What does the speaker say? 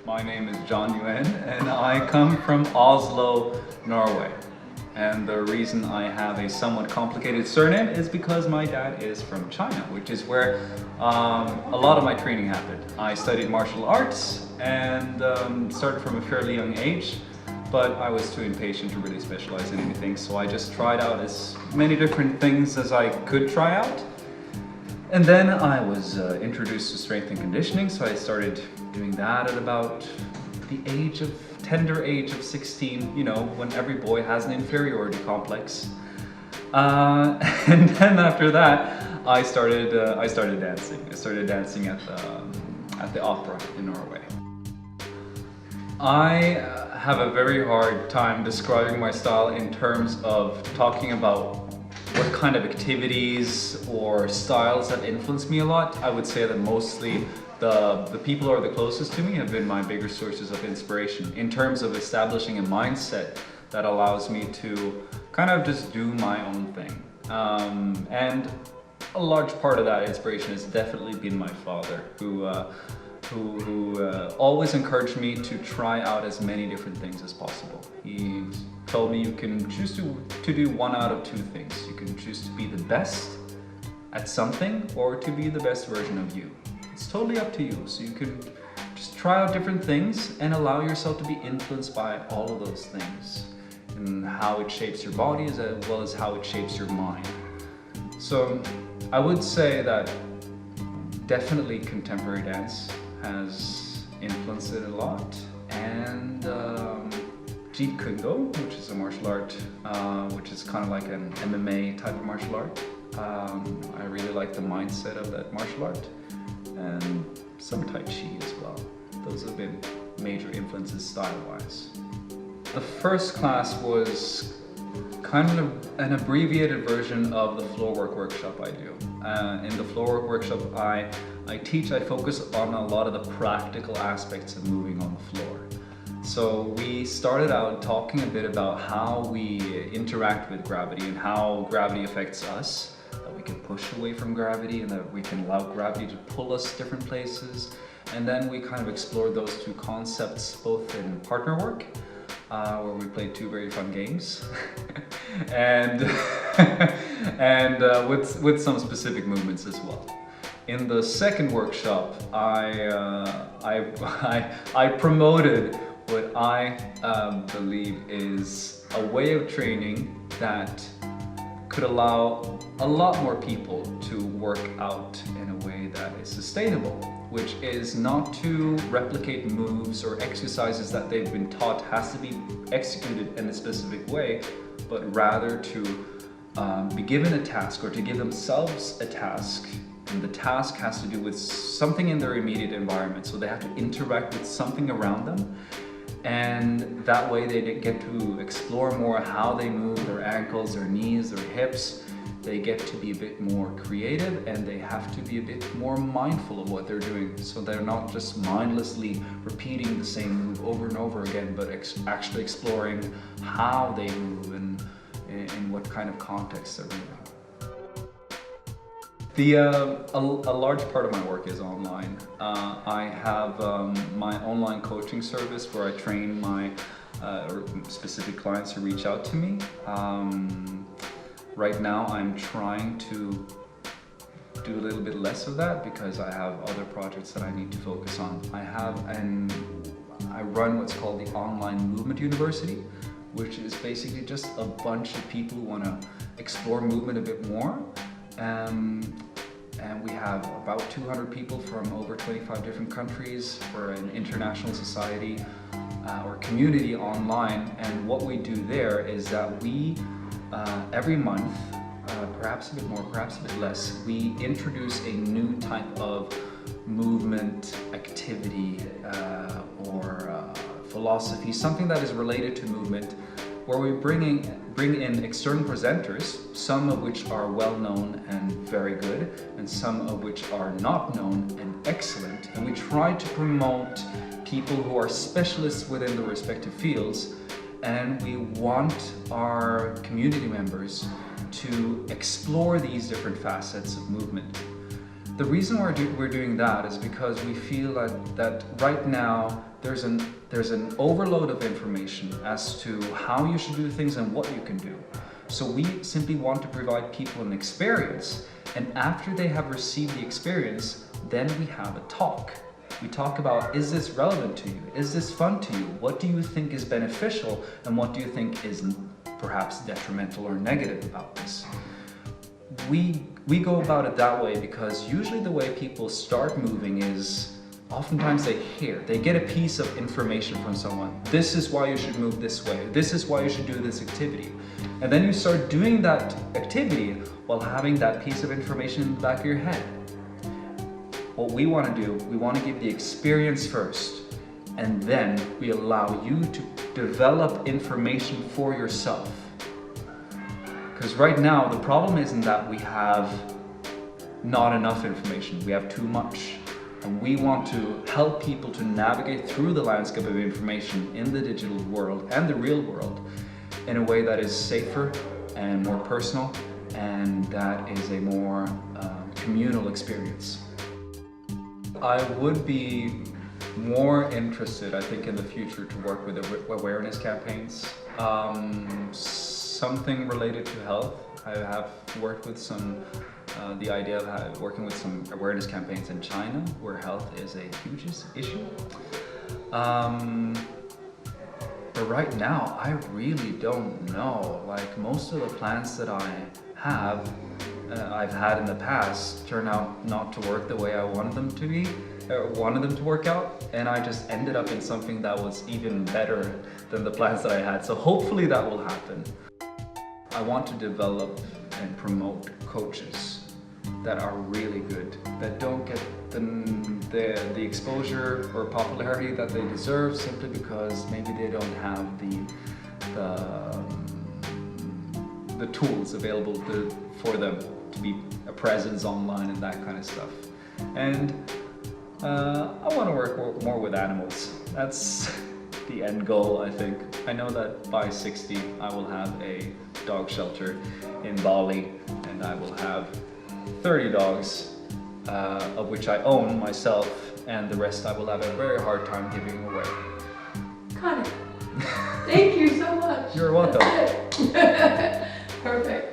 My name is Jon Yuen and I come from Oslo, Norway. And the reason I have a somewhat complicated surname is because my dad is from China, which is where a lot of my training happened. I studied martial arts and started from a fairly young age, but I was too impatient to really specialize in anything, so I just tried out as many different things as I could try out. And then I was introduced to strength and conditioning, so I started doing that at about the tender age of 16, you know, when every boy has an inferiority complex. And then after that, I started dancing. I started dancing at the opera in Norway. I have a very hard time describing my style in terms of talking about what kind of activities or styles have influenced me a lot. I would say that mostly the people who are the closest to me have been my bigger sources of inspiration in terms of establishing a mindset that allows me to kind of just do my own thing. And a large part of that inspiration has definitely been my father, who always encouraged me to try out as many different things as possible. He told me you can choose to do one out of two things. You can choose to be the best at something or to be the best version of you. It's totally up to you. So you can just try out different things and allow yourself to be influenced by all of those things and how it shapes your body as well as how it shapes your mind. So I would say that definitely contemporary dance has influenced it a lot, and Jeet Kune Do, which is a martial art, which is kind of like an MMA type of martial art. I really like the mindset of that martial art, and some Tai Chi as well. Those have been major influences style-wise. The first class was kind of an abbreviated version of the floor work workshop I do. In the floor work workshop I focus on a lot of the practical aspects of moving on the floor. So we started out talking a bit about how we interact with gravity and how gravity affects us, that we can push away from gravity and that we can allow gravity to pull us different places. And then we kind of explored those two concepts both in partner work, where we played two very fun games, and with some specific movements as well. In the second workshop, I promoted what I believe is a way of training that could allow a lot more people to work out in a way that is sustainable, which is not to replicate moves or exercises that they've been taught has to be executed in a specific way, but rather to be given a task or to give themselves a task. And the task has to do with something in their immediate environment, so they have to interact with something around them. And that way they get to explore more how they move their ankles, their knees, their hips. They get to be a bit more creative and they have to be a bit more mindful of what they're doing. So they're not just mindlessly repeating the same move over and over again, but actually exploring how they move and in what kind of context they're moving. A large part of my work is online. I have my online coaching service where I train my specific clients who reach out to me. Right now I'm trying to do a little bit less of that because I have other projects that I need to focus on. I run what's called the Online Movement University, which is basically just a bunch of people who want to explore movement a bit more. And we have about 200 people from over 25 different countries. We're an international society or community online, and what we do there is that we, every month, perhaps a bit more, perhaps a bit less, we introduce a new type of movement, activity, or philosophy, something that is related to movement, where we bring in external presenters, some of which are well known and very good, and some of which are not known and excellent. And we try to promote people who are specialists within the respective fields, and we want our community members to explore these different facets of movement. The reason we're doing that is because we feel that right now there's an overload of information as to how you should do things and what you can do. So we simply want to provide people an experience, and after they have received the experience, then we have a talk. We talk about, is this relevant to you? Is this fun to you? What do you think is beneficial, and what do you think is perhaps detrimental or negative about this? We go about it that way because usually the way people start moving is oftentimes they get a piece of information from someone. This is why you should move this way. This is why you should do this activity. And then you start doing that activity while having that piece of information in the back of your head. What we want to do, we want to give the experience first, and then we allow you to develop information for yourself. Because right now, the problem isn't that we have not enough information, we have too much. And we want to help people to navigate through the landscape of information in the digital world and the real world in a way that is safer and more personal, and that is a more communal experience. I would be more interested, I think, in the future to work with awareness campaigns. Something related to health. I have worked with the idea of working with some awareness campaigns in China, where health is a huge issue. But right now, I really don't know. Like, most of the plans that I've had in the past turn out not to work the way I wanted them to work out, and I just ended up in something that was even better than the plans that I had. So hopefully that will happen. I want to develop and promote coaches that are really good, that don't get the exposure or popularity that they deserve simply because maybe they don't have the tools available for them to be a presence online and that kind of stuff. And I want to work more with animals. That's the end goal, I think. I know that by 60 I will have a dog shelter in Bali, and I will have 30 dogs, of which I own myself, and the rest I will have a very hard time giving away. Got it. Thank you so much. You're welcome. Perfect.